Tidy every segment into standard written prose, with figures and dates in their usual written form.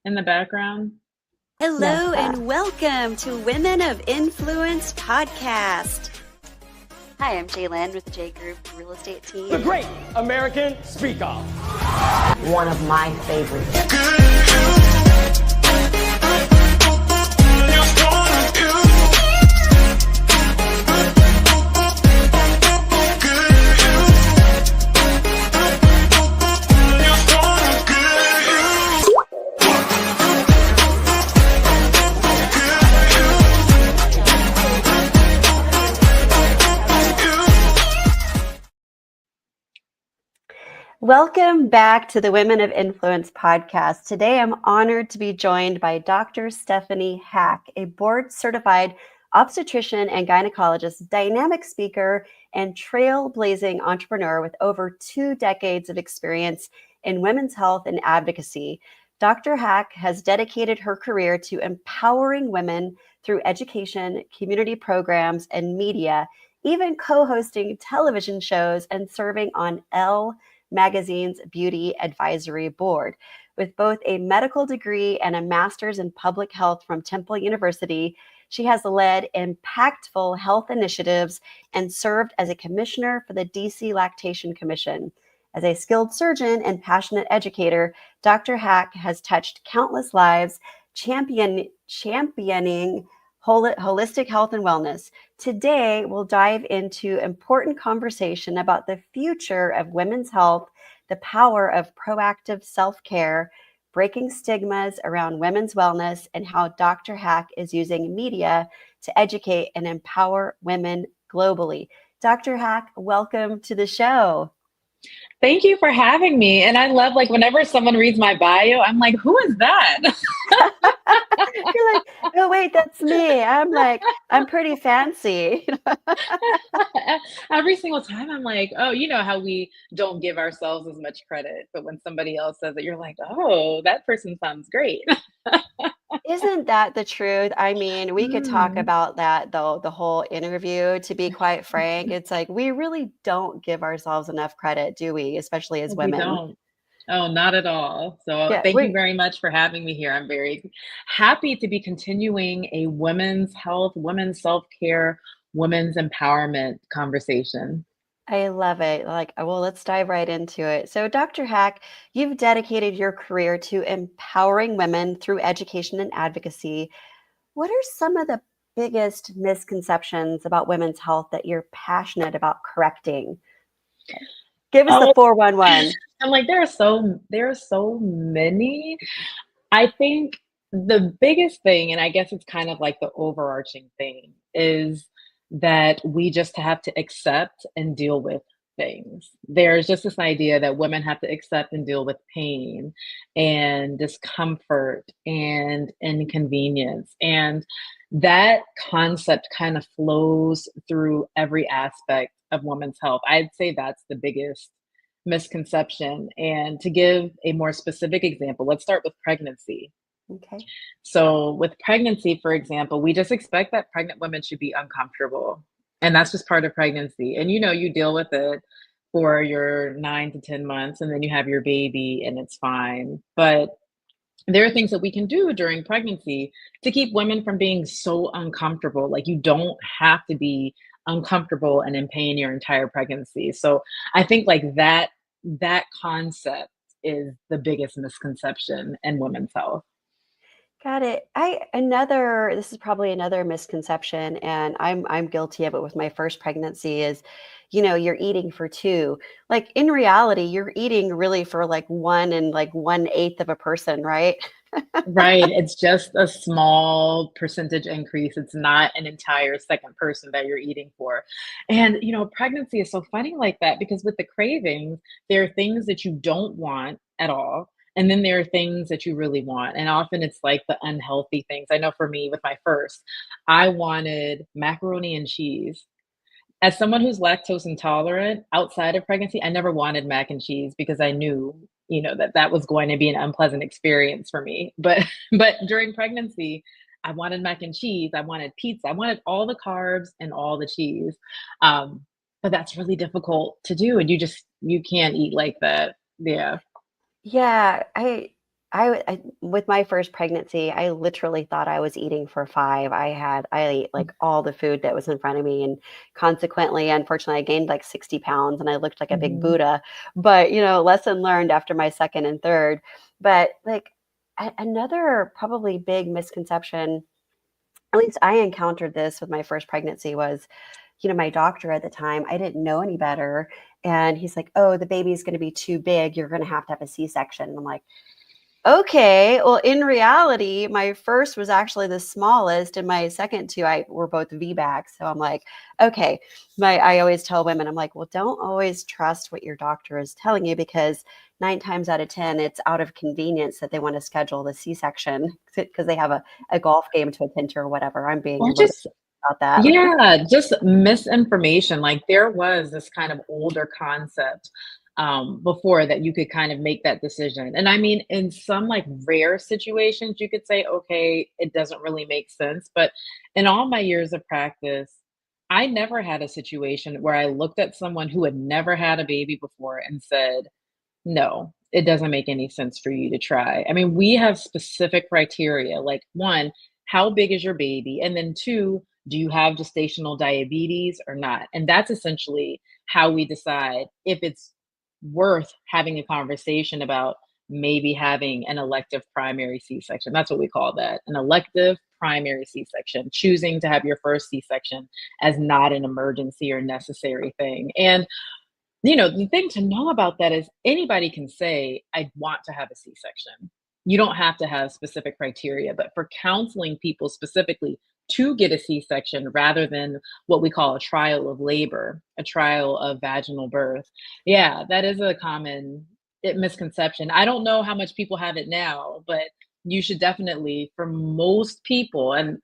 in the background? Hello and welcome to Women of Influence podcast. Hi, I'm Jaylen with the J Group Real Estate Team. The Great American Speak Off. One of my favorites. Welcome back to the Women of Influence podcast. Today, I'm honored to be joined by Dr. Stephanie Hack, a board-certified obstetrician and gynecologist, dynamic speaker, and trailblazing entrepreneur with over 2 decades of experience in women's health and advocacy. Dr. Hack has dedicated her career to empowering women through education, community programs, and media, even co-hosting television shows and serving on Elle Magazine's Beauty Advisory Board. With both a medical degree and a master's in public health from Temple University, she has led impactful health initiatives and served as a commissioner for the DC Lactation Commission. As a skilled surgeon and passionate educator, Dr. Hack has touched countless lives, championing holistic health and wellness. Today, we'll dive into important conversation about the future of women's health, the power of proactive self-care, breaking stigmas around women's wellness, and how Dr. Hack is using media to educate and empower women globally. Dr. Hack, welcome to the show. Thank you for having me. And I love, like, whenever someone reads my bio, I'm like, who is that? You're like, oh, wait, that's me. I'm pretty fancy. Every single time I'm like, oh, you know how we don't give ourselves as much credit. But when somebody else says it, you're like, oh, that person sounds great. Isn't that the truth? I mean, we could talk about that though, the whole interview, to be quite frank. It's like, we really don't give ourselves enough credit, do we? Especially as We women. don't. Oh, not at all. So Yeah, thank you very much for having me here. I'm very happy to be continuing a women's health, women's self-care, women's empowerment conversation. I love it. Like, well, let's dive right into it. So, Dr. Hack, you've dedicated your career to empowering women through education and advocacy. What are some of the biggest misconceptions about women's health that you're passionate about correcting? Give us the 411. I'm like, there are so many. I think the biggest thing, and I guess it's kind of like the overarching thing, is that we just have to accept and deal with things. There's just this idea that women have to accept and deal with pain and discomfort and inconvenience. And that concept kind of flows through every aspect of women's health. I'd say that's the biggest misconception. And to give a more specific example, let's start with pregnancy. Okay. So with pregnancy, for example, we just expect that pregnant women should be uncomfortable. And that's just part of pregnancy. And you deal with it for your 9 to 10 months, and then you have your baby and it's fine. But there are things that we can do during pregnancy to keep women from being so uncomfortable. Like, you don't have to be uncomfortable and in pain your entire pregnancy. So I think like that concept is the biggest misconception in women's health. Got it. This is probably another misconception, and I'm guilty of it with my first pregnancy is, you're eating for 2. Like, in reality, you're eating really for like 1 and like 1/8 of a person, right? Right. It's just a small percentage increase. It's not an entire second person that you're eating for. And, pregnancy is so funny like that, because with the cravings, there are things that you don't want at all. And then there are things that you really want. And often it's like the unhealthy things. I know for me with my first, I wanted macaroni and cheese. As someone who's lactose intolerant outside of pregnancy, I never wanted mac and cheese because I knew, that was going to be an unpleasant experience for me. But during pregnancy, I wanted mac and cheese. I wanted pizza. I wanted all the carbs and all the cheese. But that's really difficult to do. And you can't eat like that. Yeah. Yeah, With my first pregnancy, I literally thought I was eating for five. I ate like all the food that was in front of me, and consequently, unfortunately, I gained like 60 pounds, and I looked like a big Mhm. Buddha. But lesson learned after my second and third. But like another probably big misconception, at least I encountered this with my first pregnancy, was my doctor at the time, I didn't know any better. And he's like, oh, the baby's going to be too big. You're going to have a C-section. And I'm like, okay, well, in reality, my first was actually the smallest, and my second two I were both VBACs. So I'm like, okay. I always tell women, I'm like, well, don't always trust what your doctor is telling you, because 9 times out of 10, it's out of convenience that they want to schedule the C-section because they have a golf game to attend to or whatever. I'm being a Or little bit just about that. Yeah, just misinformation. Like there was this kind of older concept before that you could kind of make that decision. And I mean, in some like rare situations, you could say, okay, it doesn't really make sense. But in all my years of practice, I never had a situation where I looked at someone who had never had a baby before and said, no, it doesn't make any sense for you to try. I mean, we have specific criteria, like one, how big is your baby? And then two, do you have gestational diabetes or not? And that's essentially how we decide if it's worth having a conversation about maybe having an elective primary C-section. That's what we call that, an elective primary C-section, choosing to have your first C-section as not an emergency or necessary thing. And the thing to know about that is anybody can say, I want to have a C section. You don't have to have specific criteria, but for counseling people specifically to get a C section rather than what we call a trial of labor, a trial of vaginal birth. Yeah, that is a common misconception. I don't know how much people have it now, but you should definitely, for most people, and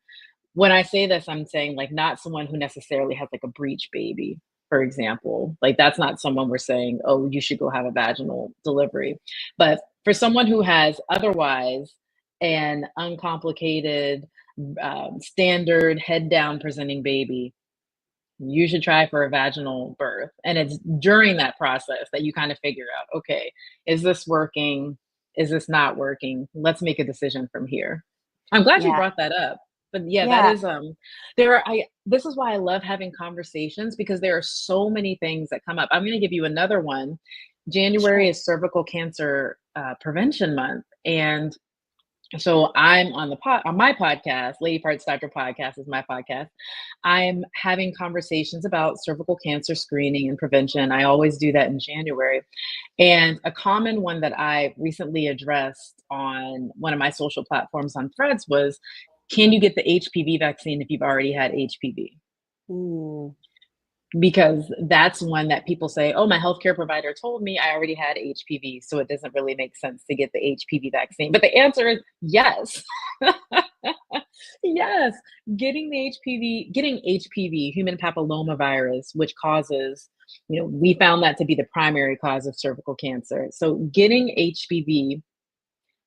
when I say this, I'm saying like not someone who necessarily has like a breech baby, for example. Like that's not someone we're saying, oh, you should go have a vaginal delivery. But for someone who has otherwise an uncomplicated, standard head down presenting baby, you should try for a vaginal birth. And it's during that process that you kind of figure out, okay, is this working? Is this not working? Let's make a decision from here. I'm glad you Yeah. brought that up. But yeah, that Yeah. is there are I this is why I love having conversations because there are so many things that come up. I'm going to give you another one. January Sure. is cervical cancer prevention month, and so I'm on on my podcast, Lady Parts Doctor Podcast is my podcast. I'm having conversations about cervical cancer screening and prevention. I always do that in January. And a common one that I recently addressed on one of my social platforms on Threads was, can you get the HPV vaccine if you've already had HPV? Mm, Because that's one that people say, oh, my healthcare provider told me I already had HPV, so it doesn't really make sense to get the HPV vaccine. But the answer is yes. Yes, getting HPV, human papillomavirus, which causes, we found that to be the primary cause of cervical cancer. So getting HPV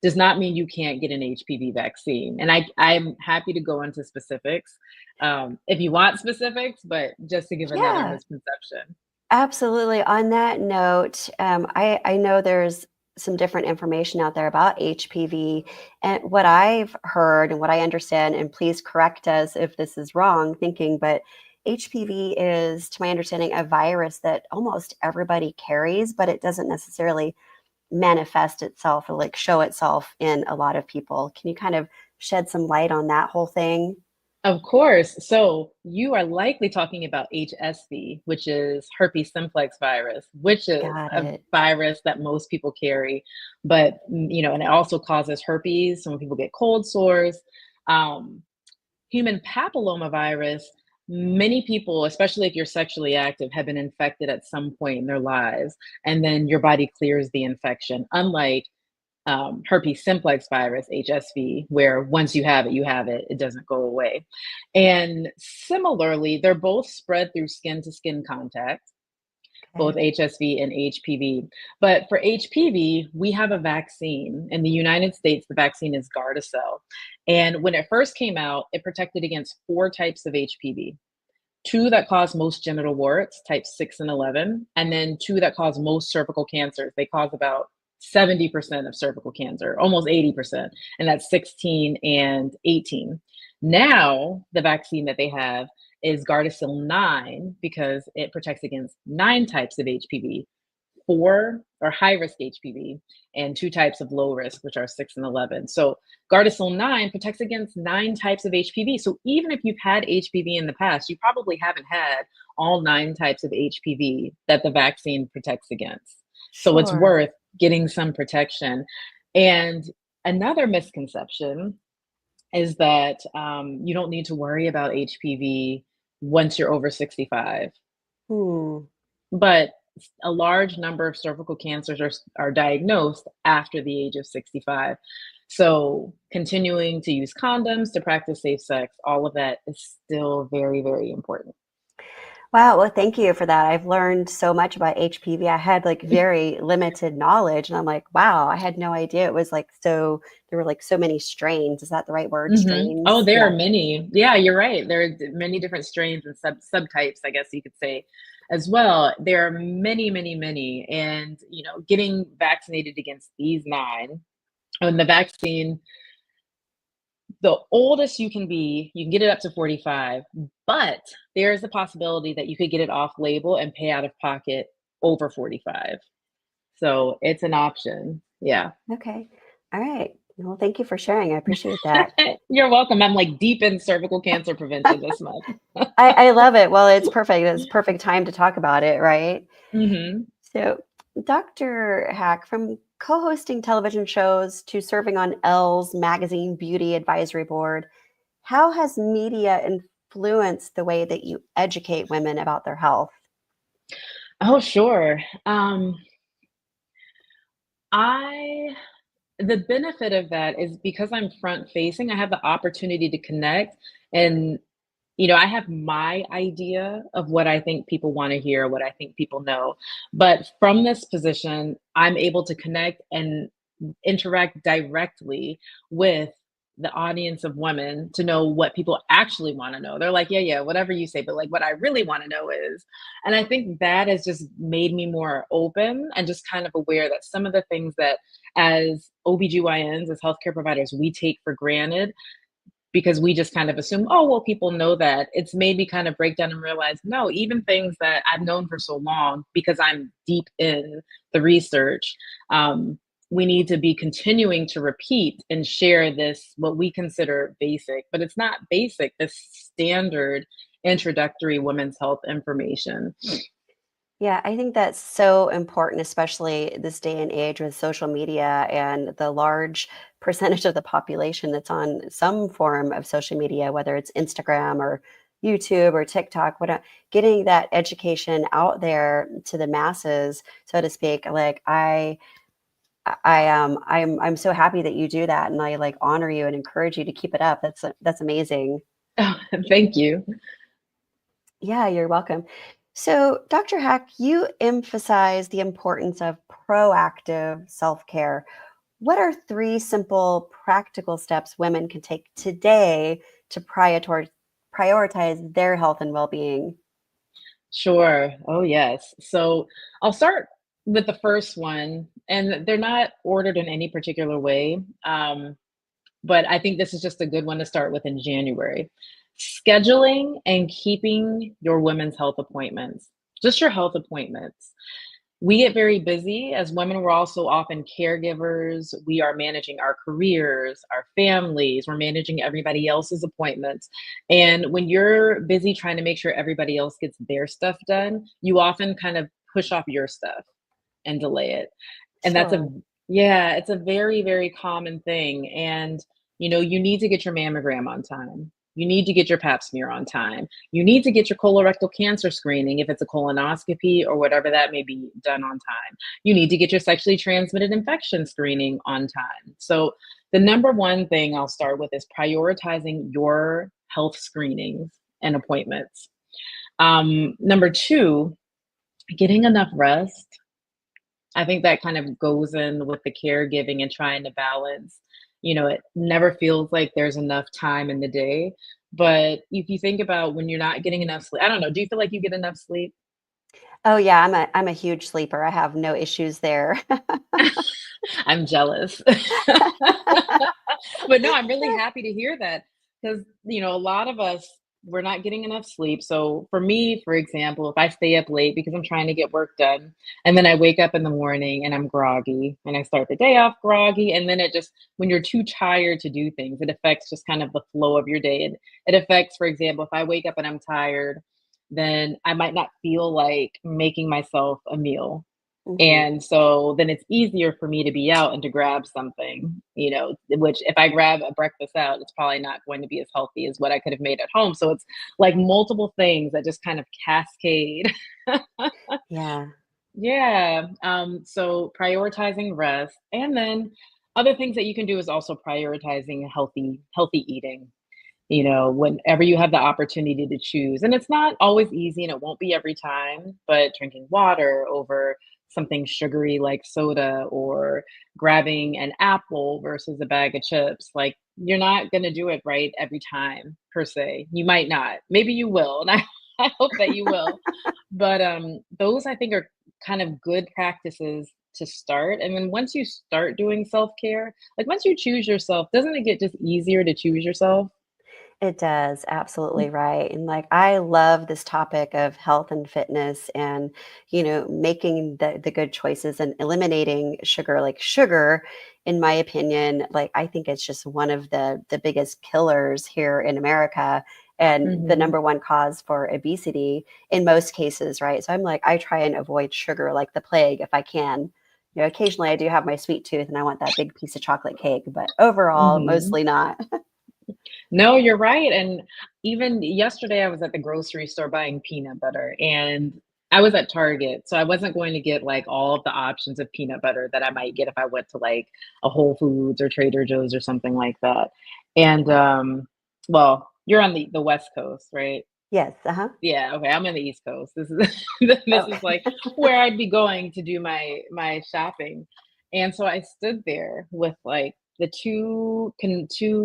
does not mean you can't get an HPV vaccine. And I'm happy to go into specifics if you want specifics, but just to give another yeah. misconception. Absolutely. On that note, I know there's some different information out there about HPV. And what I've heard and what I understand, and please correct us if this is wrong thinking, but HPV is, to my understanding, a virus that almost everybody carries, but it doesn't necessarily manifest itself or like show itself in a lot of people. Can you kind of shed some light on that whole thing? Of course. So you are likely talking about HSV, which is herpes simplex virus, which is Got a it. virus that most people carry. But, and it also causes herpes. So when people get cold sores, um, human papillomavirus, many people, especially if you're sexually active, have been infected at some point in their lives. And then your body clears the infection, unlike herpes simplex virus, HSV, where once you have it, it doesn't go away. And similarly, they're both spread through skin to skin contact, both Okay. HSV and HPV. But for HPV, we have a vaccine. In the United States, the vaccine is Gardasil. And when it first came out, it protected against four types of HPV. Two that cause most genital warts, type 6 and 11, and then two that cause most cervical cancers. They cause about 70% of cervical cancer, almost 80%, and that's 16 and 18. Now, the vaccine that they have is Gardasil 9 because it protects against 9 types of HPV, 4 are high risk HPV, and 2 types of low risk, which are 6 and 11. So Gardasil 9 protects against 9 types of HPV. So even if you've had HPV in the past, you probably haven't had all 9 types of HPV that the vaccine protects against. So it's Sure. worth getting some protection. And another misconception is that you don't need to worry about HPV once you're over 65. Hmm. But a large number of cervical cancers are diagnosed after the age of 65. So continuing to use condoms, to practice safe sex, all of that is still very, very important. Wow. Well, thank you for that. I've learned so much about HPV. I had like very limited knowledge, and I'm like, wow, I had no idea it was like so. There were like so many strains. Is that the right word? Oh, Strains? there are Yeah. many. Yeah, you're right. There are many different strains and subtypes, I guess you could say, as well. There are many, many, many, and getting vaccinated against these 9, and the vaccine, the oldest you can be, you can get it up to 45, but there is a possibility that you could get it off label and pay out of pocket over 45. So it's an option. Yeah. Okay. All right. Well, thank you for sharing. I appreciate that. You're welcome. I'm like deep in cervical cancer prevention this month. I love it. Well, it's perfect. It's perfect time to talk about it, right? Hmm. So, Dr. Hack, from co-hosting television shows to serving on Elle's magazine beauty advisory board, how has media influenced the way that you educate women about their health? Oh, sure. I The benefit of that is because I'm front facing, I have the opportunity to connect, and I have my idea of what I think people want to hear, what I think people know. But from this position, I'm able to connect and interact directly with the audience of women to know what people actually want to know. They're like, yeah, yeah, whatever you say, but like what I really want to know is. And I think that has just made me more open and just kind of aware that some of the things that as OBGYNs, as healthcare providers, we take for granted because we just kind of assume, oh, well, people know that. It's made me kind of break down and realize, no, even things that I've known for so long, because I'm deep in the research, we need to be continuing to repeat and share this, what we consider basic, but it's not basic, this standard introductory women's health information. Yeah, I think that's so important, especially this day and age with social media and the large percentage of the population that's on some form of social media, whether it's Instagram or YouTube or TikTok, getting that education out there to the masses, so to speak. Like I'm so happy that you do that, and I like honor you and encourage you to keep it up. That's amazing. Oh, thank you. Yeah, you're welcome. So, Dr. Hack, you emphasize the importance of proactive self care. What are 3 simple practical steps women can take today to prioritize their health and well being? Sure. Oh, yes. So I'll start with the first one, and they're not ordered in any particular way. But I think this is just a good one to start with in January. Scheduling and keeping your women's health appointments, just your health appointments. We get very busy as women. We're also often caregivers. We are managing our careers, our families, we're managing everybody else's appointments. And when you're busy trying to make sure everybody else gets their stuff done, you often kind of push off your stuff and delay it. And Sure. yeah, it's a very, very common thing. And, you need to get your mammogram on time. You need to get your pap smear on time. You need to get your colorectal cancer screening, if it's a colonoscopy or whatever that may be, done on time. You need to get your sexually transmitted infection screening on time. So, the number one thing I'll start with is prioritizing your health screenings and appointments. Number two, getting enough rest. I think that kind of goes in with the caregiving and trying to balance. It never feels like there's enough time in the day. But if you think about when you're not getting enough sleep, I don't know, do you feel like you get enough sleep? Oh yeah, I'm a huge sleeper. I have no issues there. I'm jealous. But no, I'm really happy to hear that because, a lot of us, we're not getting enough sleep. So for me, for example, if I stay up late because I'm trying to get work done, and then I wake up in the morning and I'm groggy and I start the day off groggy, and then it just, when you're too tired to do things, it affects just kind of the flow of your day. And it affects, for example, if I wake up and I'm tired, then I might not feel like making myself a meal, Hmm. and so then it's easier for me to be out and to grab something, which if I grab a breakfast out, it's probably not going to be as healthy as what I could have made at home. So it's like multiple things that just kind of cascade. Yeah. Yeah. So prioritizing rest, and then other things that you can do is also prioritizing healthy eating, whenever you have the opportunity to choose. And it's not always easy and it won't be every time, but drinking water over something sugary like soda, or grabbing an apple versus a bag of chips. Like, you're not going to do it right every time per se. You might not. Maybe you will. And I hope that you will. But those, I think, are kind of good practices to start. And then once you start doing self-care, like once you choose yourself, doesn't it get just easier to choose yourself? It does, absolutely right. And like I love this topic of health and fitness and making the good choices and eliminating sugar. Like sugar, in my opinion, like I think it's just one of the biggest killers here in America and the Mhm. number one cause for obesity in most cases, right? So I'm like I try and avoid sugar like the plague if I can. Occasionally I do have my sweet tooth and I want that big piece of chocolate cake, but overall, Mhm. mostly not. No, you're right, and even yesterday, I was at the grocery store buying peanut butter, and I was at Target, so I wasn't going to get, like, all of the options of peanut butter that I might get if I went to, like, a Whole Foods or Trader Joe's or something like that, and, well, you're on the West Coast, right? Yes, uh-huh. Yeah, okay, I'm in the East Coast. This is this Oh. is, like, where I'd be going to do my shopping, and so I stood there with, like, the 2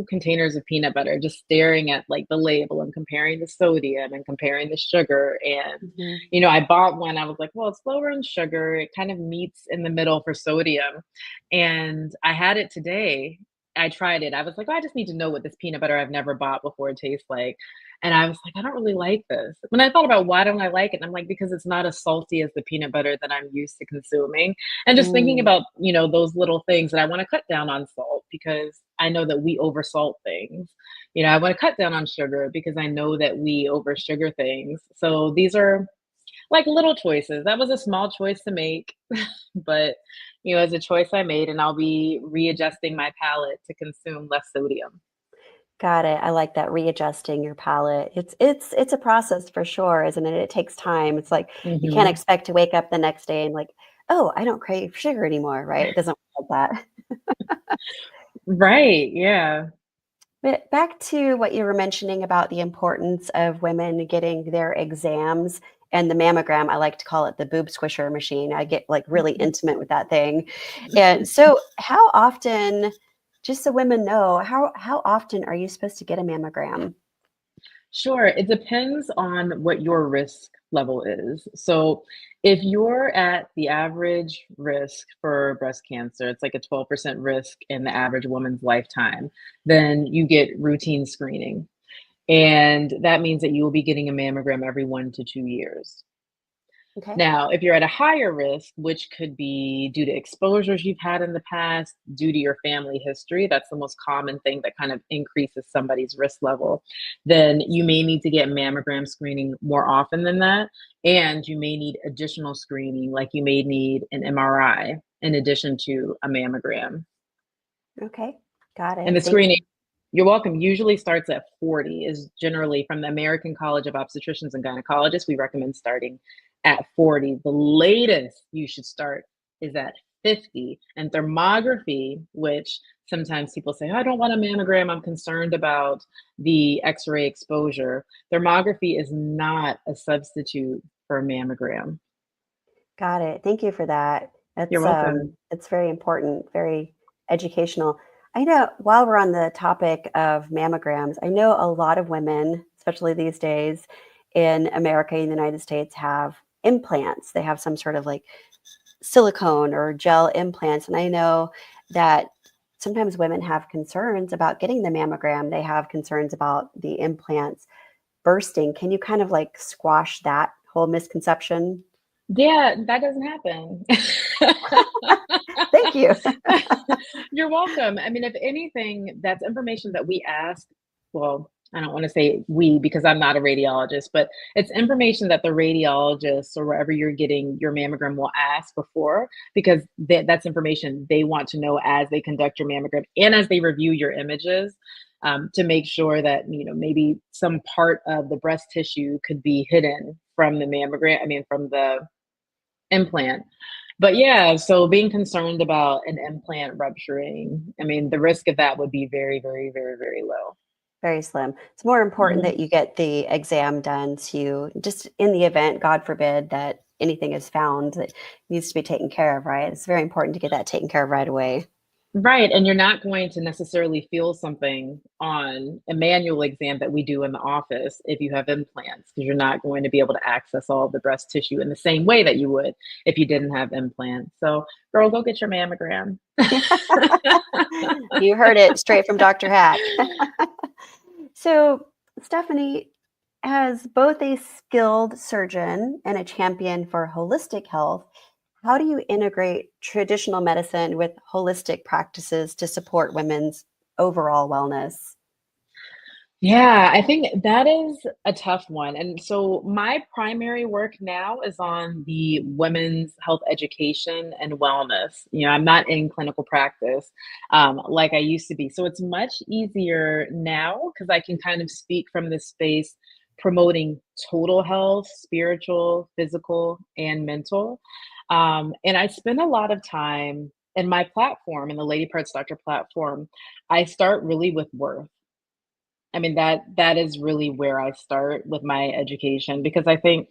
containers of peanut butter, just staring at, like, the label and comparing the sodium and comparing the sugar, and, Mhm. I bought one. I was like, "Well, it's lower in sugar, it kind of meets in the middle for sodium," and I had it today. I tried it. I was like, "Oh, I just need to know what this peanut butter I've never bought before tastes like." And I was like, "I don't really like this." When I thought about why don't I like it, and I'm like, "Because it's not as salty as the peanut butter that I'm used to consuming." And just thinking Mm. about, those little things that I wanna cut down on salt because I know that we oversalt things. I wanna cut down on sugar because I know that we oversugar things. So these are like little choices. That was a small choice to make, but, it's a choice I made, and I'll be readjusting my palate to consume less sodium. Got it. I like that readjusting your palate. It's a process for sure, isn't it? It takes time. It's like you can't Mhm. expect to wake up the next day and like, "Oh, I don't crave sugar anymore," right? It doesn't work like that. Right, yeah. But back to what you were mentioning about the importance of women getting their exams and the mammogram, I like to call it the boob squisher machine. I get like really intimate with that thing. And so how often, just so women know, how often are you supposed to get a mammogram? Sure, it depends on what your risk level is. So, if you're at the average risk for breast cancer, it's like a 12% risk in the average woman's lifetime, then you get routine screening. And that means that you will be getting a mammogram every 1 to 2 years. Okay. Now, if you're at a higher risk, which could be due to exposures you've had in the past, due to your family history, that's the most common thing that kind of increases somebody's risk level, then you may need to get mammogram screening more often than that. And you may need additional screening, like you may need an MRI in addition to a mammogram. Okay. Got And it. the Thank screening, you. you're welcome, usually starts at 40, is generally from the American College of Obstetricians and Gynecologists. We recommend starting at 40. The latest you should start is at 50. And thermography, which sometimes people say, "Oh, I don't want a mammogram, I'm concerned about the X-ray exposure." Thermography is not a substitute for a mammogram. Got it. Thank you for that. You're welcome. It's very important, very educational. I know while we're on the topic of mammograms, I know a lot of women, especially these days in America and the United States, have implants. They have some sort of like silicone or gel implants. And I know that sometimes women have concerns about getting the mammogram. They have concerns about the implants bursting. Can you kind of like squash that whole misconception? Yeah, that doesn't happen. Thank you. You're welcome. I mean, if anything, that's information that we ask. Well, I don't want to say we because I'm not a radiologist, but it's information that the radiologist or wherever you're getting your mammogram will ask before because that's information they want to know as they conduct your mammogram and as they review your images. To make sure that maybe some part of the breast tissue could be hidden from the mammogram. I mean, from the implant. But yeah, so being concerned about an implant rupturing, I mean, the risk of that would be very, very, very, very low. Very slim. It's more important Mhm. that you get the exam done to just in the event, God forbid, that anything is found that needs to be taken care of, right? It's very important to get that taken care of right away. Right, and you're not going to necessarily feel something on a manual exam that we do in the office if you have implants, because you're not going to be able to access all the breast tissue in the same way that you would if you didn't have implants. So, girl, go get your mammogram. You heard it straight from Dr. Hack. So, Stephanie, as both a skilled surgeon and a champion for holistic health, how do you integrate traditional medicine with holistic practices to support women's overall wellness? Yeah, I think that is a tough one. And so my primary work now is on the women's health education and wellness. I'm not in clinical practice like I used to be. So it's much easier now because I can kind of speak from this space promoting total health, spiritual, physical, and mental. And I spend a lot of time in my platform, in the Lady Parts Doctor platform. I start really with worth. I mean, that is really where I start with my education because I think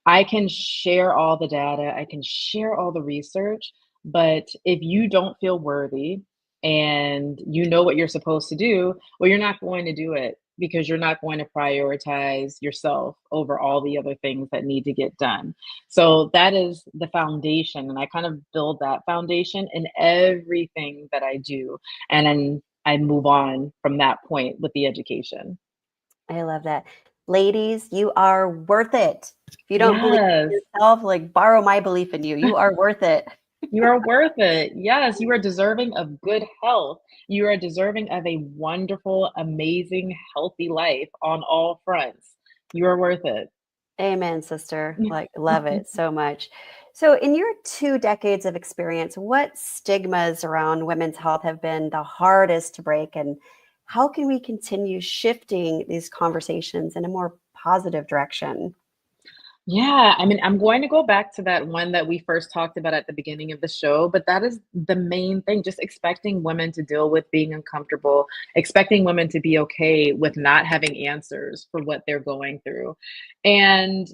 I can share all the data, I can share all the research, but if you don't feel worthy and you know what you're supposed to do, well, you're not going to do it because you're not going to prioritize yourself over all the other things that need to get done. So that is the foundation, and I kind of build that foundation in everything that I do. And then I move on from that point with the education. I love that. Ladies, you are worth it. If you don't believe in Yes, yourself, like borrow my belief in you. You are worth it. you are worth it. Yes, you are deserving of good health. You are deserving of a wonderful, amazing, healthy life on all fronts. You are worth it. Amen, sister. Like, love it so much. So, in your 2 decades of experience, what stigmas around women's health have been the hardest to break? And how can we continue shifting these conversations in a more positive direction? Yeah, I mean, I'm going to go back to that one that we first talked about at the beginning of the show, but that is the main thing, just expecting women to deal with being uncomfortable, expecting women to be okay with not having answers for what they're going through. And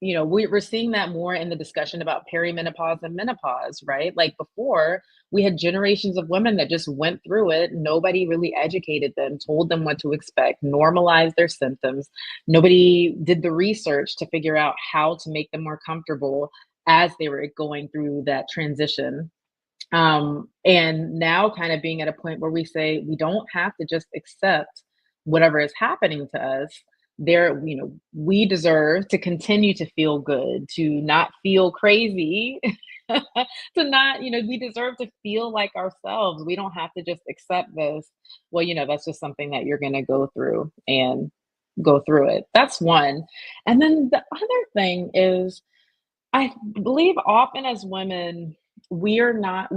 we're seeing that more in the discussion about perimenopause and menopause, right? Like before, we had generations of women that just went through it. Nobody really educated them, told them what to expect, normalized their symptoms. Nobody did the research to figure out how to make them more comfortable as they were going through that transition. And now kind of being at a point where we say we don't have to just accept whatever is happening to us. We deserve to continue to feel good, to not feel crazy, to not, we deserve to feel like ourselves. We don't have to just accept this. Well, that's just something that you're going to go through and go through it. That's one. And then the other thing is I believe often as women, we are not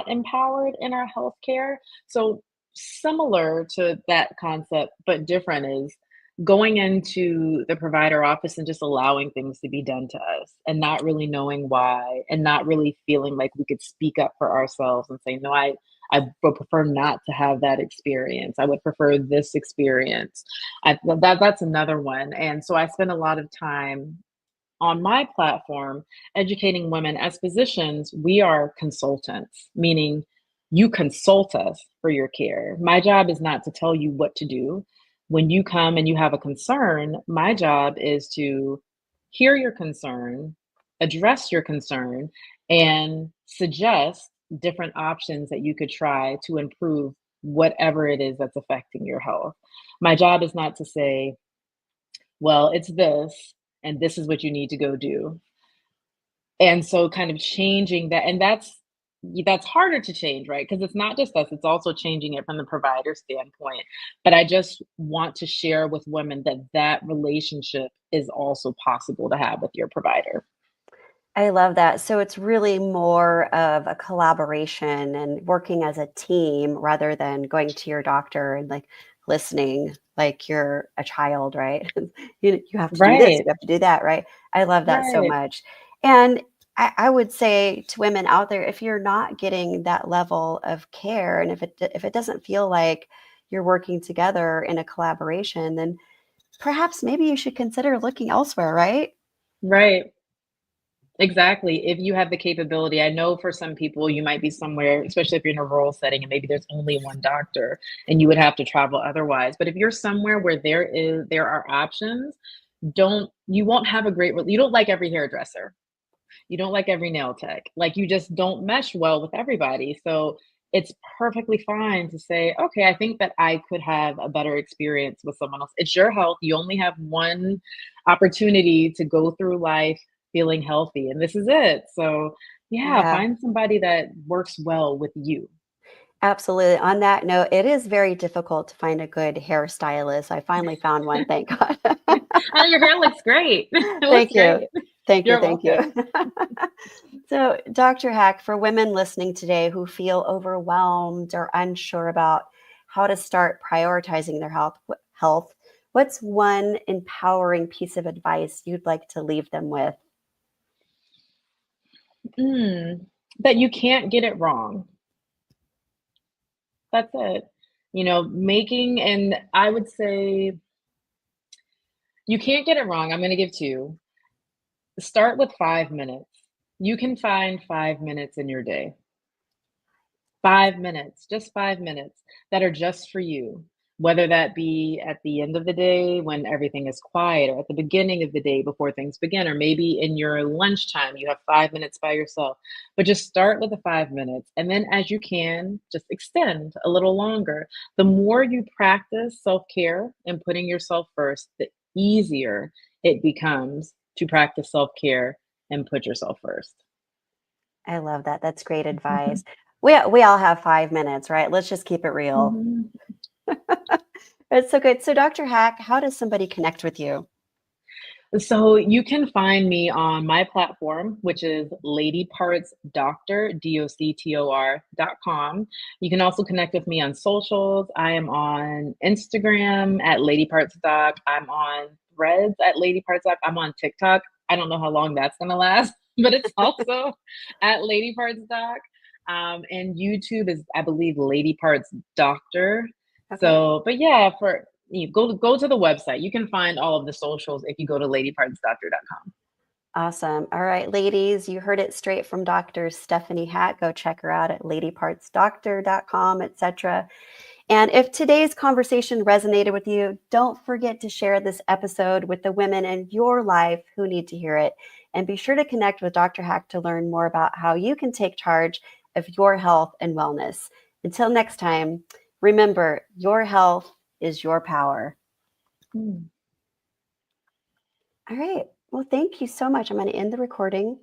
empowered in our healthcare. So similar to that concept, but different is going into the provider office and just allowing things to be done to us and not really knowing why and not really feeling like we could speak up for ourselves and say, no, I would prefer not to have that experience. I would prefer this experience. That's another one. And so I spend a lot of time on my platform educating women as physicians. We are consultants, meaning you consult us for your care. My job is not to tell you what to do. When you come and you have a concern, my job is to hear your concern, address your concern, and suggest different options that you could try to improve whatever it is that's affecting your health. My job is not to say, well, it's this, and this is what you need to go do. And so kind of changing that, and that's harder to change, right? Because it's not just us, it's also changing it from the provider standpoint. But I just want to share with women that that relationship is also possible to have with your provider. I love that. So it's really more of a collaboration and working as a team rather than going to your doctor and like listening like you're a child, right? You have to do this, Right, you have to do that, right? I love that so right, much. And I would say to women out there, if you're not getting that level of care, and if it doesn't feel like you're working together in a collaboration, then perhaps maybe you should consider looking elsewhere, right? right. Exactly. If you have the capability, I know for some people you might be somewhere, especially if you're in a rural setting and maybe there's only one doctor and you would have to travel otherwise. But if you're somewhere where there are options, don't you won't have a you don't like every hairdresser. You don't like every nail tech. Like you just don't mesh well with everybody. So it's perfectly fine to say, okay, I think that I could have a better experience with someone else. It's your health. You only have one opportunity to go through life feeling healthy, and this is it. So, yeah, Yeah. find somebody that works well with you. Absolutely. On that note, it is very difficult to find a good hairstylist. I finally found one, thank God. Oh, your hair looks great. It looks Thank you. great. Thank you. You're Thank you. welcome. So, Dr. Hack, for women listening today who feel overwhelmed or unsure about how to start prioritizing their health, what's one empowering piece of advice you'd like to leave them with? That you can't get it wrong. That's it. Making and I would say you can't get it wrong. I'm gonna give 2. Start with 5 minutes. You can find 5 minutes in your day. 5 minutes, just 5 minutes that are just for you, whether that be at the end of the day when everything is quiet, or at the beginning of the day before things begin, or maybe in your lunchtime, you have 5 minutes by yourself. But just start with the 5 minutes, and then as you can, just extend a little longer. The more you practice self-care and putting yourself first, the easier it becomes to practice self-care and put yourself first. I love that. That's great advice. We all have 5 minutes, right? Let's just keep it real. Mhm. It's so good. So, Dr. Hack, how does somebody connect with you? So you can find me on my platform, which is ladypartsdoctor, doctor.com. You can also connect with me on socials. I am on Instagram at ladypartsdoc. I'm on Threads at ladypartsdoc. I'm on TikTok. I don't know how long that's going to last, but it's also at ladypartsdoc. And YouTube is, I believe, Lady Parts Doctor. Okay. So, but yeah, for you go to the website. You can find all of the socials if you go to ladypartsdoctor.com. Awesome. All right, ladies, you heard it straight from Dr. Stephanie Hack. Go check her out at ladypartsdoctor.com, etc. And if today's conversation resonated with you, don't forget to share this episode with the women in your life who need to hear it. And be sure to connect with Dr. Hack to learn more about how you can take charge of your health and wellness. Until next time, remember your health is your power. Mm. All right. Well, thank you so much. I'm going to end the recording.